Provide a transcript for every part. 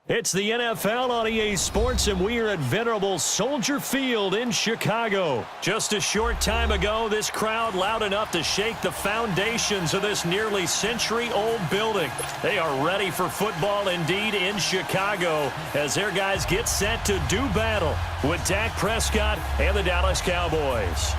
It's the NFL on EA Sports, and we are at venerable Soldier Field in Chicago. Just a short time ago, this crowd loud enough to shake the foundations of this nearly century-old building. They are ready for football indeed in Chicago as their guys get set to do battle with Dak Prescott and the Dallas Cowboys.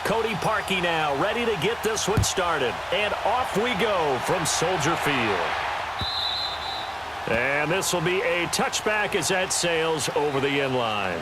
Cody Parkey now, ready to get this one started. And off we go from Soldier Field. And this will be a touchback as that sails over the end line.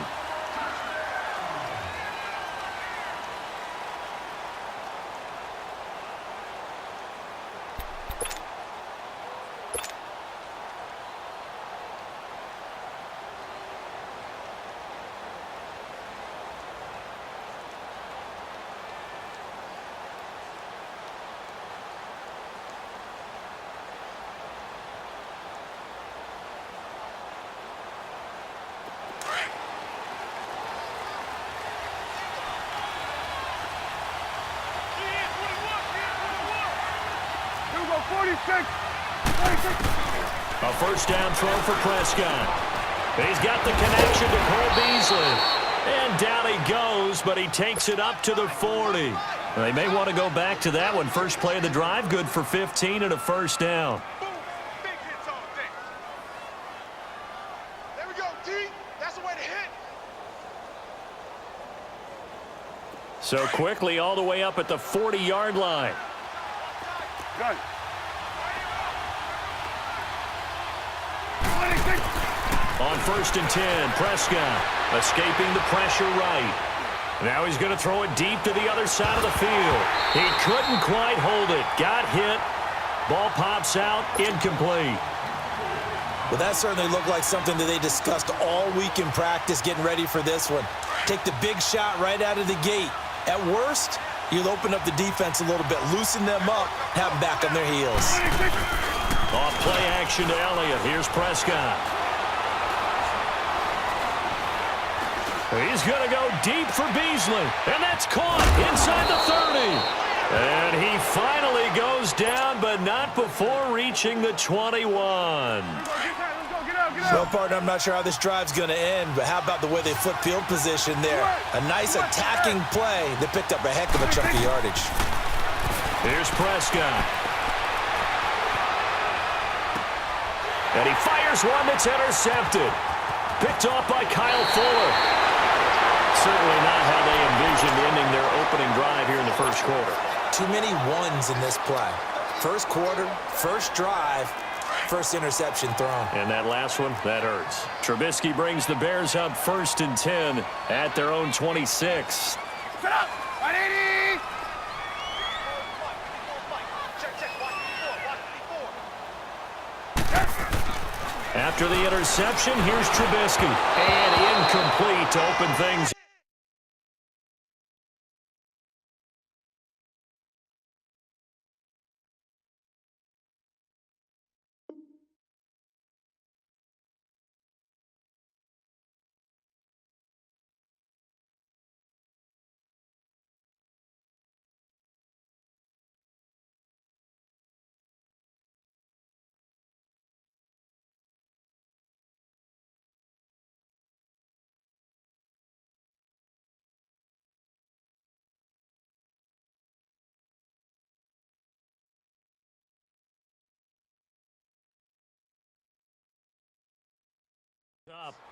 A first down throw for Prescott. He's got the connection to Cole Beasley. And down he goes, but he takes it up to the 40. They may want to go back to that one. First play of the drive, good for 15 and a first down. There we go, D. That's the way to hit. So quickly all the way up at the 40-yard line. Good. On 1st and 10, Prescott escaping the pressure right. Now he's going to throw it deep to the other side of the field. He couldn't quite hold it. Got hit. Ball pops out. Incomplete. Well, that certainly looked like something that they discussed all week in practice getting ready for this one. Take the big shot right out of the gate. At worst, you'll open up the defense a little bit, loosen them up, have them back on their heels. Off play action to Elliott. Here's Prescott. He's going to go deep for Beasley. And that's caught inside the 30. And he finally goes down, but not before reaching the 21. Well, partner, I'm not sure how this drive's going to end, but how about the way they flip field position there? A nice attacking play that picked up a heck of a chunk of yardage. Here's Prescott. And he fires one that's intercepted. Picked off by Kyle Fuller. Certainly not how they envisioned ending their opening drive here in the first quarter. Too many ones in this play. First quarter, first drive, first interception thrown. And that last one, that hurts. Trubisky brings the Bears up 1st and 10 at their own 26. Set up! 180! After the interception, here's Trubisky. And incomplete to open things.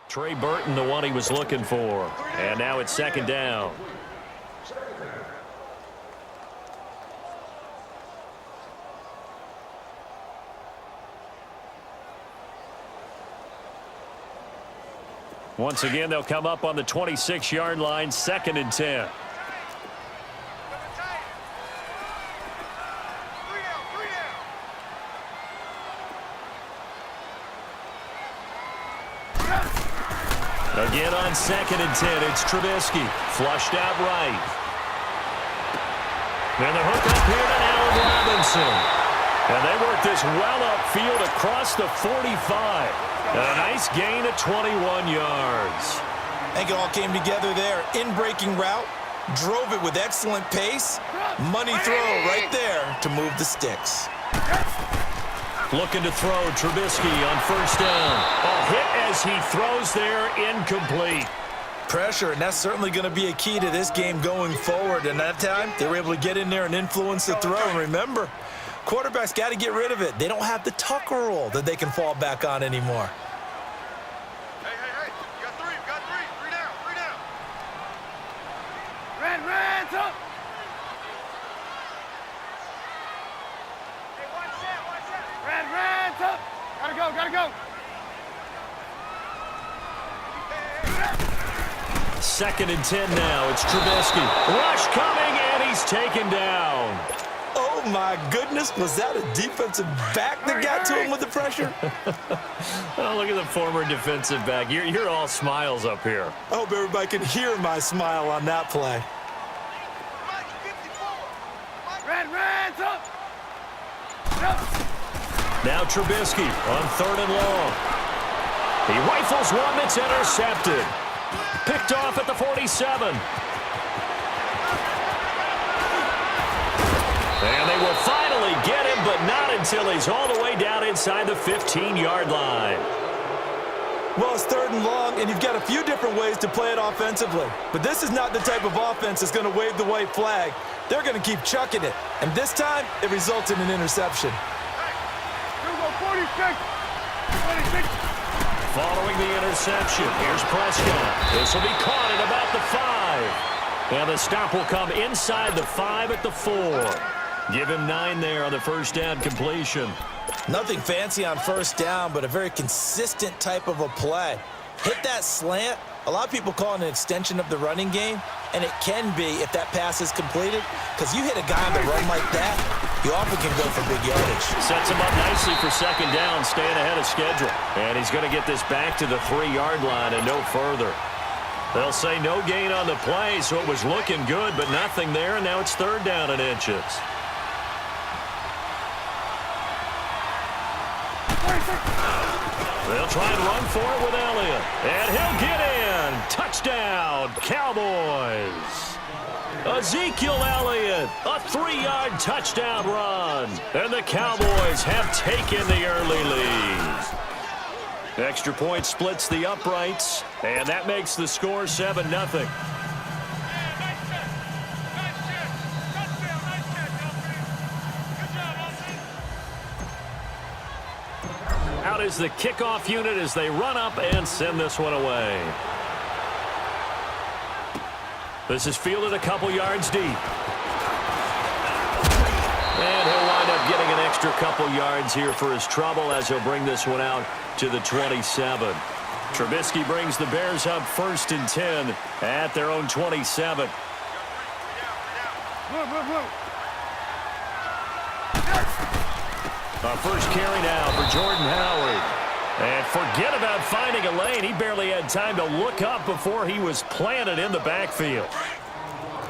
Trey Burton, the one he was looking for. And now it's 2nd down. Once again, they'll come up on the 26-yard line, 2nd and 10. Again on 2nd and 10, it's Trubisky. Flushed out right. And the hook up here to Allen Robinson. And they work this well upfield across the 45. And a nice gain of 21 yards. I think it all came together there. In-breaking route, drove it with excellent pace. Money throw right there to move the sticks. Looking to throw, Trubisky on first down. A hit as he throws there, incomplete. Pressure, and that's certainly going to be a key to this game going forward. And that time, they were able to get in there and influence the throw. And remember, quarterbacks got to get rid of it. They don't have the Tucker rule that they can fall back on anymore. Hey, you got three. Three down. Red, up. Hey, watch that. Red, up. Gotta go. Second and 10 now. It's Trubisky. Rush coming, and he's taken down. Oh, my goodness. Was that a defensive back that got to him with the pressure? Oh, look at the former defensive back. You're all smiles up here. I hope everybody can hear my smile on that play. Red, up. Now Trubisky on third and long. He rifles one that's intercepted. Picked off at the 47. And they will finally get him, but not until he's all the way down inside the 15-yard line. Well, it's third and long, and you've got a few different ways to play it offensively. But this is not the type of offense that's going to wave the white flag. They're going to keep chucking it. And this time, it results in an interception. Here we go, 46. Following the interception, here's Prescott. This will be caught at about the 5. And the stop will come inside the 5 at the 4. Give him 9 there on the first down completion. Nothing fancy on first down, but a very consistent type of a play. Hit that slant. A lot of people call it an extension of the running game, and it can be if that pass is completed, because you hit a guy on the run like that, you often can go for big yardage. Sets him up nicely for second down, staying ahead of schedule. And he's going to get this back to the 3-yard line and no further. They'll say no gain on the play, so it was looking good, but nothing there, and now it's third down and inches. They'll try and run for it with Elliott. And he'll get in. Touchdown, Cowboys. Ezekiel Elliott, a 3-yard touchdown run. And the Cowboys have taken the early lead. Extra point splits the uprights, and that makes the score 7-0. Out is the kickoff unit as they run up and send this one away. This is fielded a couple yards deep. And he'll wind up getting an extra couple yards here for his trouble as he'll bring this one out to the 27. Trubisky brings the Bears up first and 10 at their own 27. First carry now for Jordan Howard. And forget about finding a lane. He barely had time to look up before he was planted in the backfield.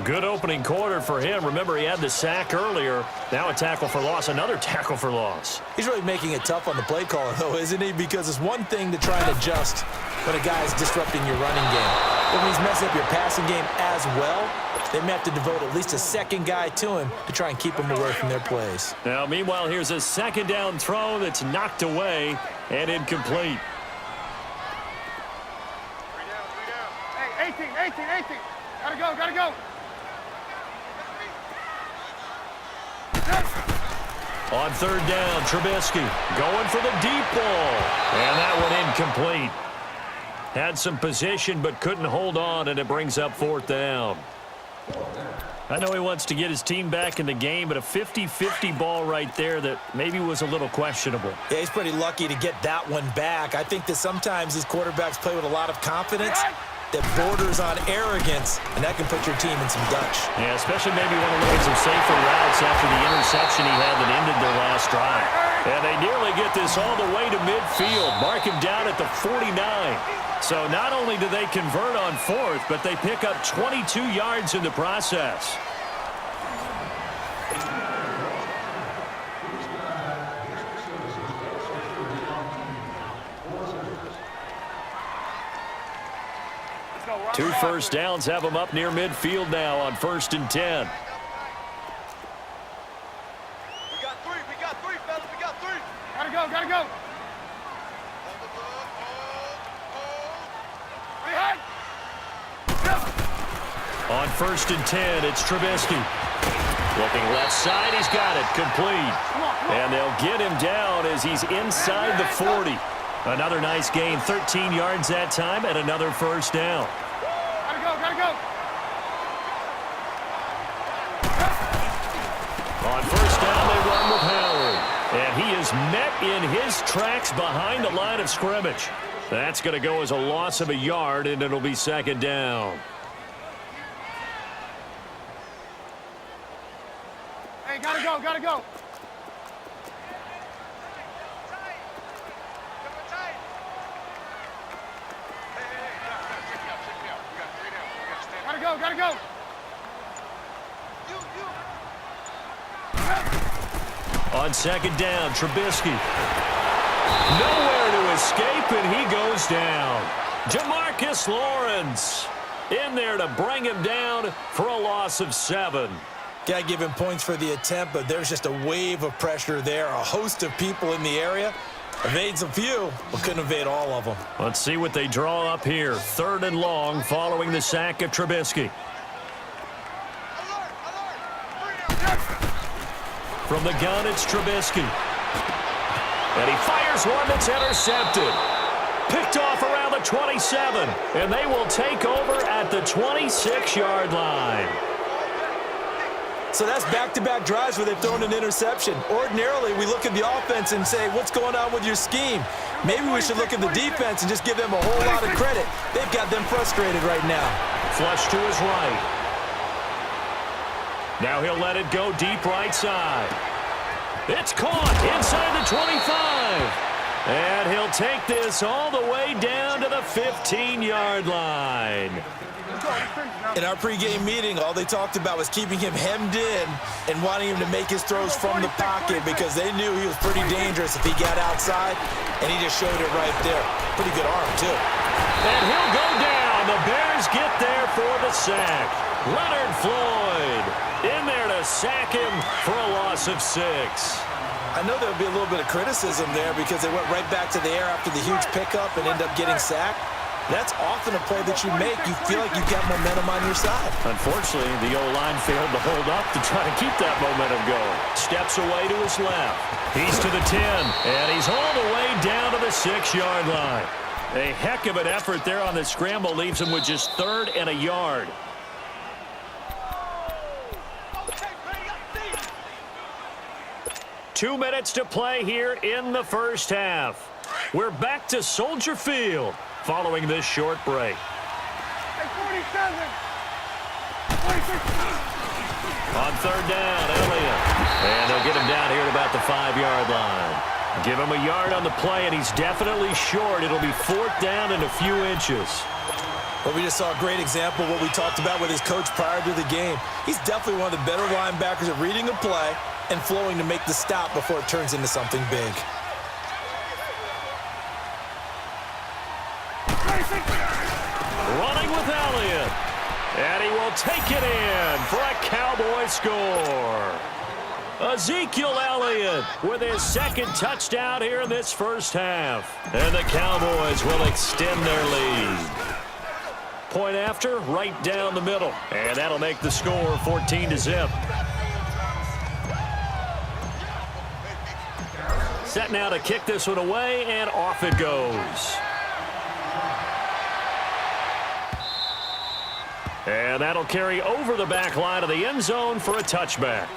Good opening quarter for him. Remember, he had the sack earlier. Now a tackle for loss, another tackle for loss. He's really making it tough on the play caller, though, isn't he? Because it's one thing to try and adjust when a guy is disrupting your running game. But when he's messing up your passing game as well, they may have to devote at least a second guy to him to try and keep him away from their plays. Now, meanwhile, here's a second down throw that's knocked away and incomplete. 3 down. Hey, 18. Gotta go. On third down, Trubisky going for the deep ball. And that one incomplete. Had some position but couldn't hold on, and it brings up fourth down. I know he wants to get his team back in the game, but a 50-50 ball right there that maybe was a little questionable. Yeah, he's pretty lucky to get that one back. I think that sometimes these quarterbacks play with a lot of confidence that borders on arrogance, and that can put your team in some Dutch. Yeah, especially maybe want to look at some safer routes after the interception he had that ended their last drive. And they nearly get this all the way to midfield. Mark him down at the 49. So not only do they convert on fourth, but they pick up 22 yards in the process. 2 first downs have them up near midfield now on 1st and 10. We got three, fellas. We got three. Gotta go. On 1st and 10, it's Trubisky. Looking left side, he's got it, complete. And they'll get him down as he's inside the 40. Another nice gain, 13 yards that time, and another first down. Gotta go. On first down, they run with Howard. And he is met in his tracks behind the line of scrimmage. That's going to go as a loss of a yard, and it'll be 2nd down. Hey, gotta go. Gotta go. On 2nd down, Trubisky. Nowhere to escape, and he goes down. Jamarcus Lawrence in there to bring him down for a loss of 7. Got to give him points for the attempt, but there's just a wave of pressure there. A host of people in the area. Evades a few, but couldn't evade all of them. Let's see what they draw up here. 3rd and long following the sack of Trubisky. From the gun, it's Trubisky. And he fires one that's intercepted. Picked off around the 27. And they will take over at the 26-yard line. So that's back-to-back drives where they've thrown an interception. Ordinarily, we look at the offense and say, what's going on with your scheme? Maybe we should look at the defense and just give them a whole lot of credit. They've got them frustrated right now. Flush to his right. Now he'll let it go deep right side. It's caught inside the 25. And he'll take this all the way down to the 15-yard line. In our pregame meeting, all they talked about was keeping him hemmed in and wanting him to make his throws from the pocket because they knew he was pretty dangerous if he got outside, and he just showed it right there. Pretty good arm, too. And he'll go down. The Bears get there for the sack. Leonard Floyd in there to sack him for a loss of 6. I know there'll be a little bit of criticism there because they went right back to the air after the huge pickup and ended up getting sacked. That's often a play that you make. You feel like you've got momentum on your side. Unfortunately, the O-line failed to hold up to try to keep that momentum going. Steps away to his left. He's to the 10, and he's all the way down to the 6-yard line. A heck of an effort there on the scramble leaves him with just 3rd and a yard. Two minutes to play here in the first half. We're back to Soldier Field following this short break. Hey, 47. 46. On 3rd down, Elliott. And they'll get him down here at about the 5-yard line. Give him a yard on the play, and he's definitely short. It'll be 4th down and a few inches. Well, we just saw a great example of what we talked about with his coach prior to the game. He's definitely one of the better linebackers at reading a play and flowing to make the stop before it turns into something big. Running with Elliott. And he will take it in for a Cowboy score. Ezekiel Elliott with his 2nd touchdown here in this first half. And the Cowboys will extend their lead. Point after, right down the middle. And that'll make the score 14-0. Set now to kick this one away, and off it goes. And that'll carry over the back line of the end zone for a touchback.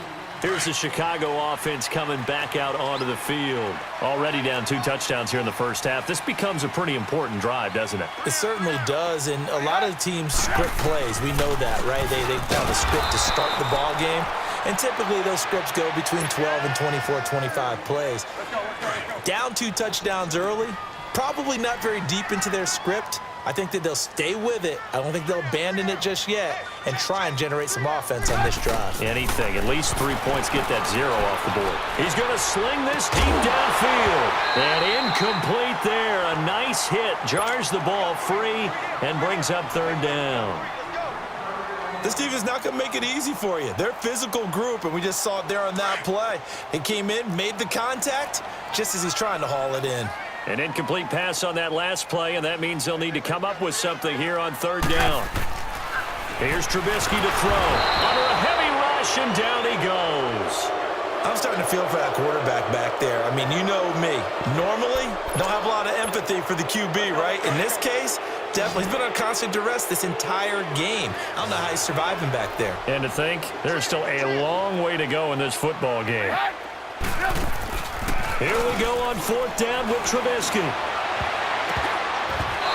Here's the Chicago offense coming back out onto the field. Already down 2 touchdowns here in the first half. This becomes a pretty important drive, doesn't it? It certainly does, and a lot of teams script plays. We know that, right? They have a script to start the ball game, and typically those scripts go between 12 and 24, 25 plays. Down 2 touchdowns early, probably not very deep into their script. I think that they'll stay with it. I don't think they'll abandon it just yet and try and generate some offense on this drive. Anything. At least 3 points, get that 0 off the board. He's going to sling this deep downfield. And incomplete there. A nice hit. Jars the ball free and brings up 3rd down. This defense is not going to make it easy for you. They're a physical group, and we just saw it there on that play. He came in, made the contact, just as he's trying to haul it in. An incomplete pass on that last play, and that means they'll need to come up with something here on 3rd down. Here's Trubisky to throw. Under a heavy rush, and down he goes. I'm starting to feel for that quarterback back there. I mean, you know me. Normally, don't have a lot of empathy for the QB, right? In this case, definitely. He's been on constant duress this entire game. I don't know how he's surviving back there. And to think, there's still a long way to go in this football game. Here we go on 4th down with Trubisky.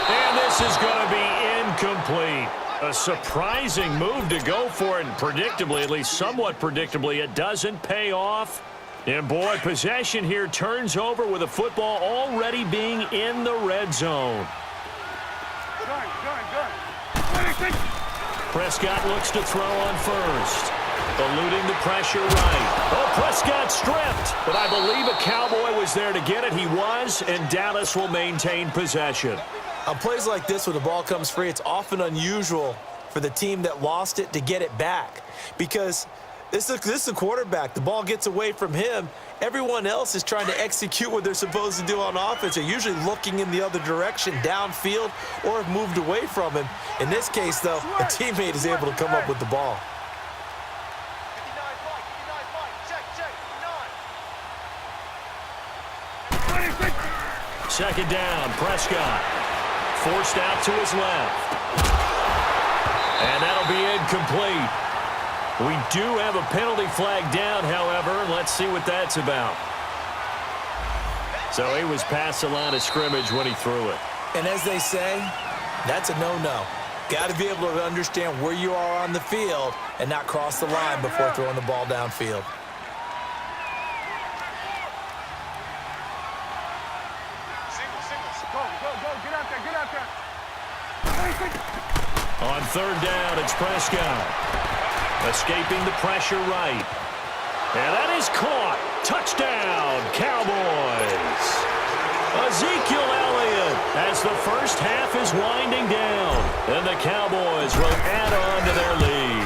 And this is going to be incomplete. A surprising move to go for it, and predictably, at least somewhat predictably, it doesn't pay off. And boy, possession here turns over with the football already being in the red zone. Prescott looks to throw on first. Eluding the pressure right. Oh, Prescott stripped. But I believe a Cowboy was there to get it. He was, and Dallas will maintain possession. On plays like this where the ball comes free, it's often unusual for the team that lost it to get it back. Because this is a quarterback. The ball gets away from him. Everyone else is trying to execute what they're supposed to do on offense. They're usually looking in the other direction, downfield, or have moved away from him. In this case, though, a teammate is able to come up with the ball. Second down, Prescott. Forced out to his left. And that'll be incomplete. We do have a penalty flag down, however. Let's see what that's about. So he was past the line of scrimmage when he threw it. And as they say, that's a no-no. Got to be able to understand where you are on the field and not cross the line before throwing the ball downfield. On 3rd down, it's Prescott. Escaping the pressure right. And that is caught. Touchdown, Cowboys. Ezekiel Elliott as the first half is winding down. And the Cowboys will add on to their lead.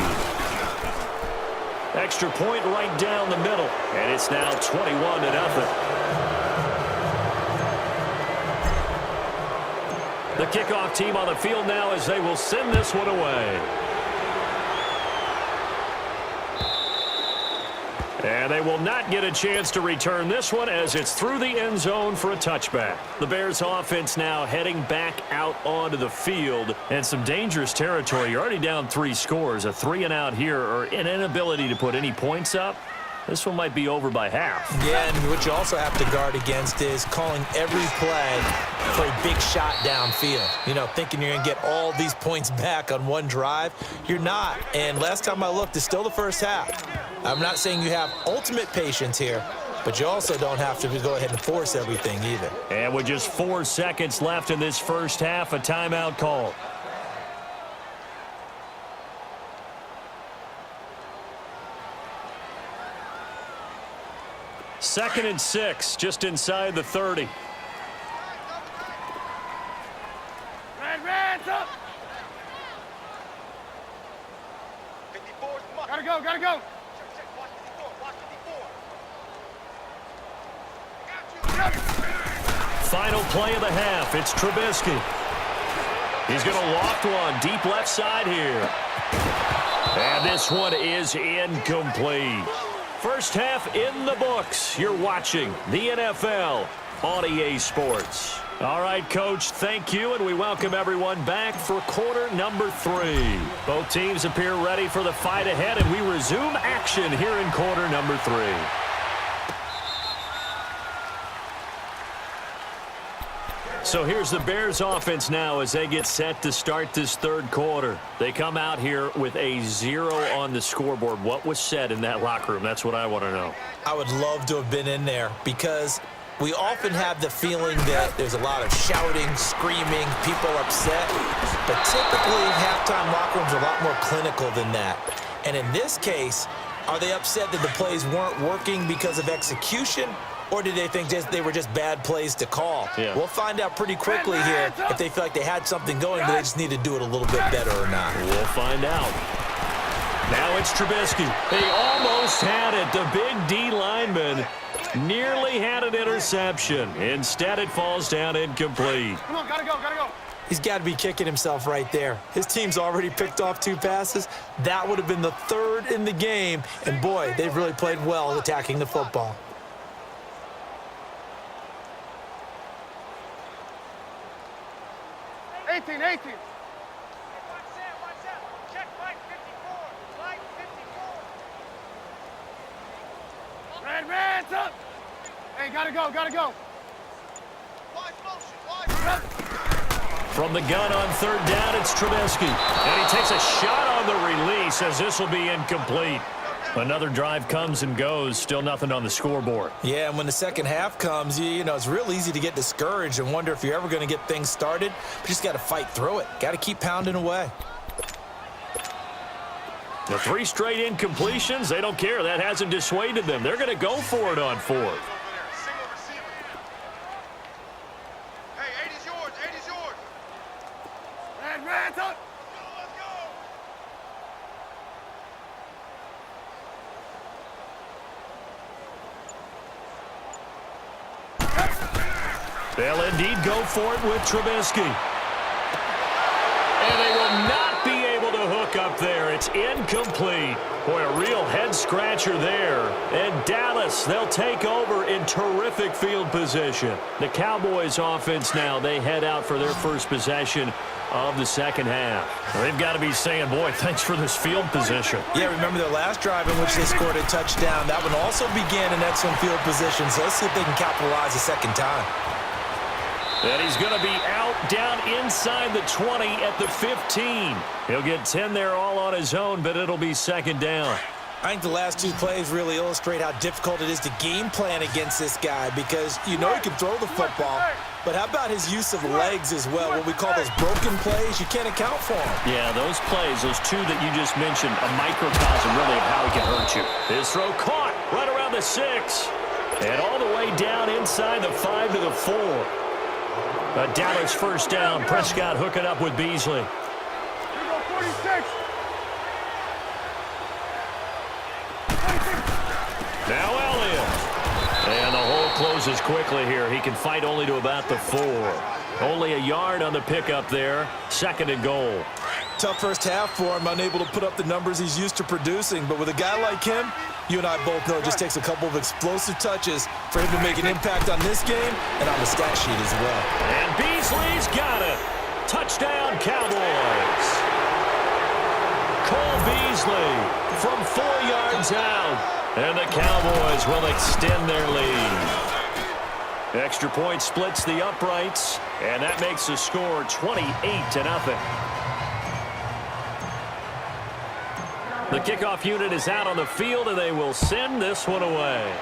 Extra point right down the middle. And it's now 21-0. The kickoff team on the field now as they will send this one away. And they will not get a chance to return this one as it's through the end zone for a touchback. The Bears offense now heading back out onto the field. And some dangerous territory. You're already down 3 scores. A 3-and-out here or an inability to put any points up. This one might be over by half. Yeah, and what you also have to guard against is calling every play for a big shot downfield. You know, thinking you're going to get all these points back on one drive. You're not. And last time I looked, it's still the first half. I'm not saying you have ultimate patience here, but you also don't have to go ahead and force everything either. And with just 4 seconds left in this first half, a timeout call. Second and 6, just inside the 30. Reds up. 54. Gotta go, gotta go. Final play of the half. It's Trubisky. He's going to loft one deep left side here. And this one is incomplete. First half in the books. You're watching the NFL on EA Sports. All right, Coach, thank you, and we welcome everyone back for quarter number 3. Both teams appear ready for the fight ahead, and we resume action here in quarter number 3. So here's the Bears offense now as they get set to start this third quarter. They come out here with a 0 on the scoreboard. What was said in that locker room? That's what I want to know. I would love to have been in there because We often have the feeling that there's a lot of shouting, screaming, people upset, but typically halftime locker rooms are a lot more clinical than that. And in this case, are they upset that the plays weren't working because of execution, or did they think they were just bad plays to call? Yeah. We'll find out pretty quickly here if they feel like they had something going, but they just need to do it a little bit better or not. We'll find out. Now it's Trubisky. He almost had it. The big D lineman nearly had an interception. Instead, it falls down incomplete. Come on, gotta go, gotta go. He's got to be kicking himself right there. His team's already picked off 2 passes. That would have been the 3rd in the game. And, boy, they've really played well attacking the football. Watch that. Check line 54. Line 54. Red, up. Hey, gotta go, gotta go. Wide motion, From the gun on 3rd down, it's Trubisky. And he takes a shot on the release as this will be incomplete. Another drive comes and goes, still nothing on the scoreboard. Yeah, and when the second half comes, you know, it's real easy to get discouraged and wonder if you're ever going to get things started. But you just got to fight through it. Got to keep pounding away. The 3 straight incompletions, they don't care. That hasn't dissuaded them. They're going to go for it on 4th. Hey, 80's yours, 80's yours. Red, up. Let's go. They'll indeed go for it with Trubisky. And they will not be able to hook up there. It's incomplete. Boy, a real head-scratcher there. And Dallas, they'll take over in terrific field position. The Cowboys offense now, they head out for their first possession of the second half. They've got to be saying, boy, thanks for this field position. Yeah, remember their last drive in which they scored a touchdown. That one also began in excellent field position, so let's see if they can capitalize a second time. And he's going to be out down inside the 20 at the 15. He'll get 10 there all on his own, but it'll be second down. I think the last 2 plays really illustrate how difficult it is to game plan against this guy because you know he can throw the football, but how about his use of legs as well? What we call those broken plays, you can't account for them. Yeah, those plays, those 2 that you just mentioned, a microcosm really of how he can hurt you. His throw caught right around the 6. And all the way down inside the 5 to the 4. A Dallas first down. Prescott hooking up with Beasley. Here we go, 46. Now Elliott. And the hole closes quickly here. He can fight only to about the 4. Only a yard on the pickup there. 2nd and goal. Tough first half for him, unable to put up the numbers he's used to producing. But with a guy like him, you and I both know it just takes a couple of explosive touches for him to make an impact on this game and on the stat sheet as well. And Beasley's got it. Touchdown, Cowboys. Cole Beasley from 4 yards out. And the Cowboys will extend their lead. Extra point splits the uprights, and that makes the score 28-0. The kickoff unit is out on the field, and they will send this one away.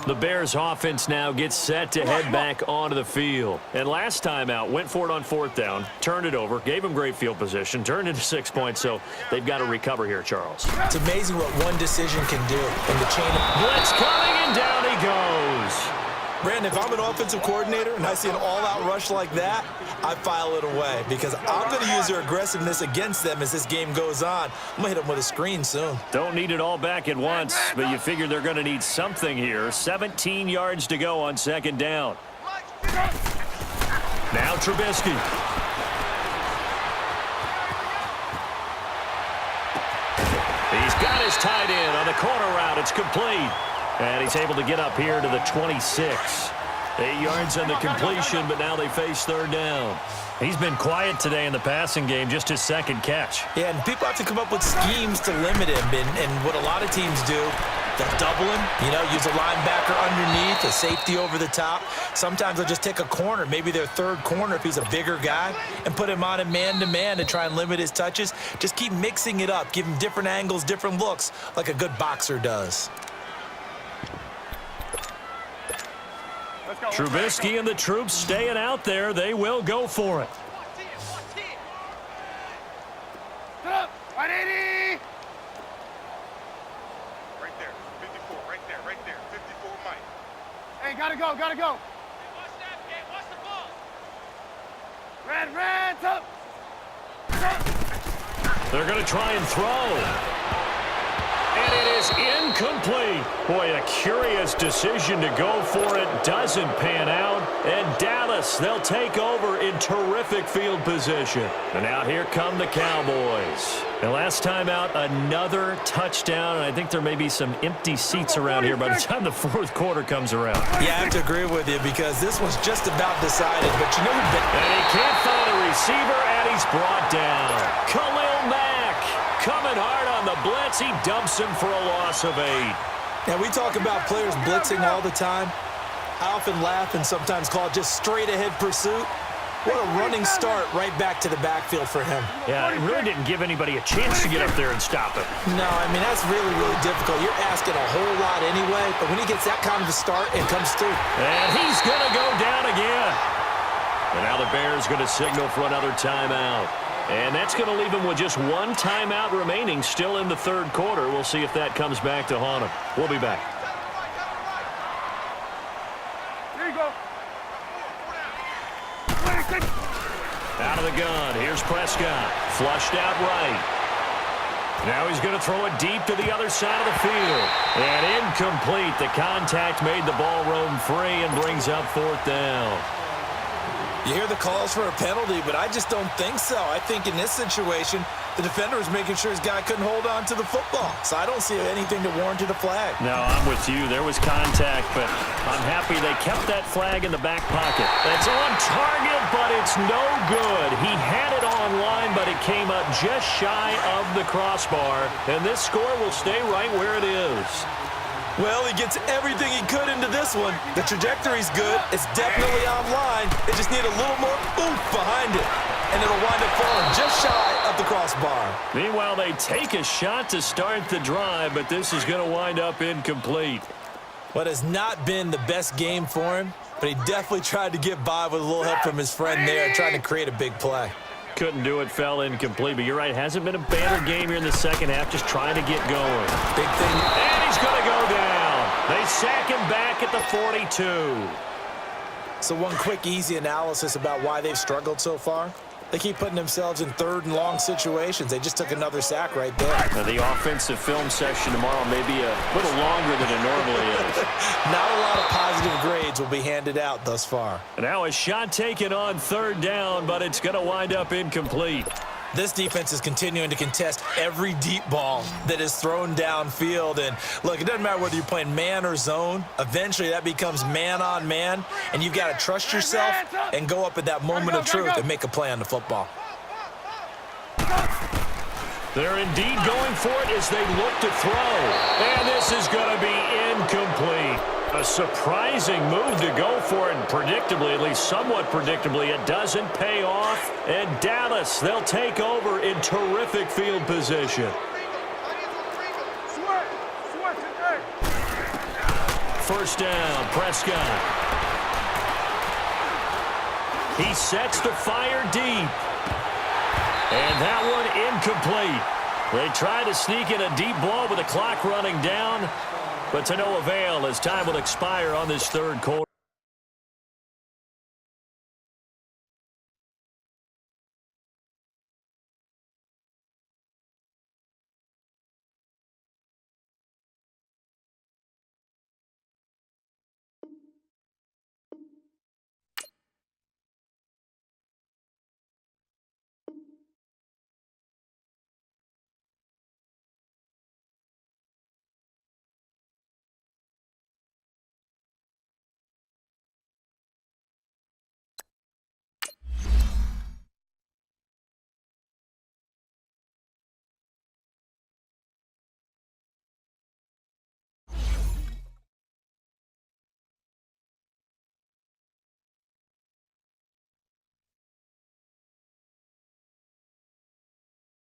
The Bears offense now gets set to head back onto the field. And last time out, went for it on 4th down, turned it over, gave them great field position, turned into 6 points, so they've got to recover here, Charles. It's amazing what one decision can do in the chain of... Blitz coming, and down he goes. Brandon, if I'm an offensive coordinator and I see an all-out rush like that, I file it away because I'm going to use their aggressiveness against them as this game goes on. I'm going to hit them with a screen soon. Don't need it all back at once, but you figure they're going to need something here. 17 yards to go on 2nd down. Now Trubisky. He's got his tight end on the corner route. It's complete. And he's able to get up here to the 26. 8 yards on the completion, but now they face 3rd down. He's been quiet today in the passing game, just his 2nd catch. Yeah, and people have to come up with schemes to limit him. And what a lot of teams do, They'll double him, use a linebacker underneath, a safety over the top. Sometimes they'll just take a corner, maybe their third corner if he's a bigger guy, and put him on a man-to-man to try and limit his touches. Just keep mixing it up, give him different angles, different looks, like a good boxer does. Trubisky and the troops staying out there. They will go for it. Sit up. 180. Right there. 54. Right there. 54, Mike. Hey, gotta go. Hey, watch that, kid. Watch the ball. Red, up. They're going to try and throw. And it is incomplete. Boy, a curious decision to go for it. Doesn't pan out. And Dallas, they'll take over in terrific field position. And now here come the Cowboys. And last time out, another touchdown. And I think there may be some empty seats around here by the time the fourth quarter comes around. Yeah, I have to agree with you because this one's just about decided. But you know who... And he can't find a receiver, and he's brought down. Khalil Mack coming hard on the blitz. He dumps him for a loss of 8. Now, we talk about players blitzing all the time. I often laugh and sometimes call it just straight-ahead pursuit. What a running start right back to the backfield for him. Yeah, it really didn't give anybody a chance to get up there and stop him. No, I mean, that's really, really difficult. You're asking a whole lot anyway, but when he gets that kind of a start, it comes through. And he's going to go down again. And now the Bears going to signal for another timeout. And that's going to leave him with just one timeout remaining still in the third quarter. We'll see if that comes back to haunt him. We'll be back. There you go. Out of the gun. Here's Prescott. Flushed out right. Now he's going to throw it deep to the other side of the field. And incomplete. The contact made the ball roam free and brings up fourth down. You hear the calls for a penalty, but I just don't think so. I think in this situation, the defender was making sure his guy couldn't hold on to the football. So I don't see anything to warrant a flag. No, I'm with you. There was contact, but I'm happy they kept that flag in the back pocket. It's on target, but it's no good. He had it on line, but it came up just shy of the crossbar, and this score will stay right where it is. Well, he gets everything he could into this one. The trajectory's good. It's definitely online. They just need a little more oomph behind it. And it'll wind up falling just shy of the crossbar. Meanwhile, they take a shot to start the drive, but this is going to wind up incomplete. What has not been the best game for him, but he definitely tried to get by with a little help from his friend there, trying to create a big play. Couldn't do it, fell incomplete, but you're right. Hasn't been a banner game here in the second half, just trying to get going. Big thing. And he's going to go down. They sack him back at the 42. So one quick, easy analysis about why they've struggled so far. They keep putting themselves in third and long situations. They just took another sack right there. Now, the offensive film session tomorrow may be a little longer than it normally is. Not a lot of positive grades will be handed out thus far. And now a shot taken on third down, but it's going to wind up incomplete. This defense is continuing to contest every deep ball that is thrown downfield. And, look, it doesn't matter whether you're playing man or zone. Eventually, that becomes man-on-man, and you've got to trust yourself and go up at that moment of truth and make a play on the football. They're indeed going for it as they look to throw. And this is going to be incomplete. A surprising move to go for it, and predictably, at least somewhat predictably, it doesn't pay off. And Dallas, they'll take over in terrific field position. First down, Prescott. He sets the fire deep. And that one incomplete. They try to sneak in a deep ball with the clock running down, but to no avail as time will expire on this third quarter.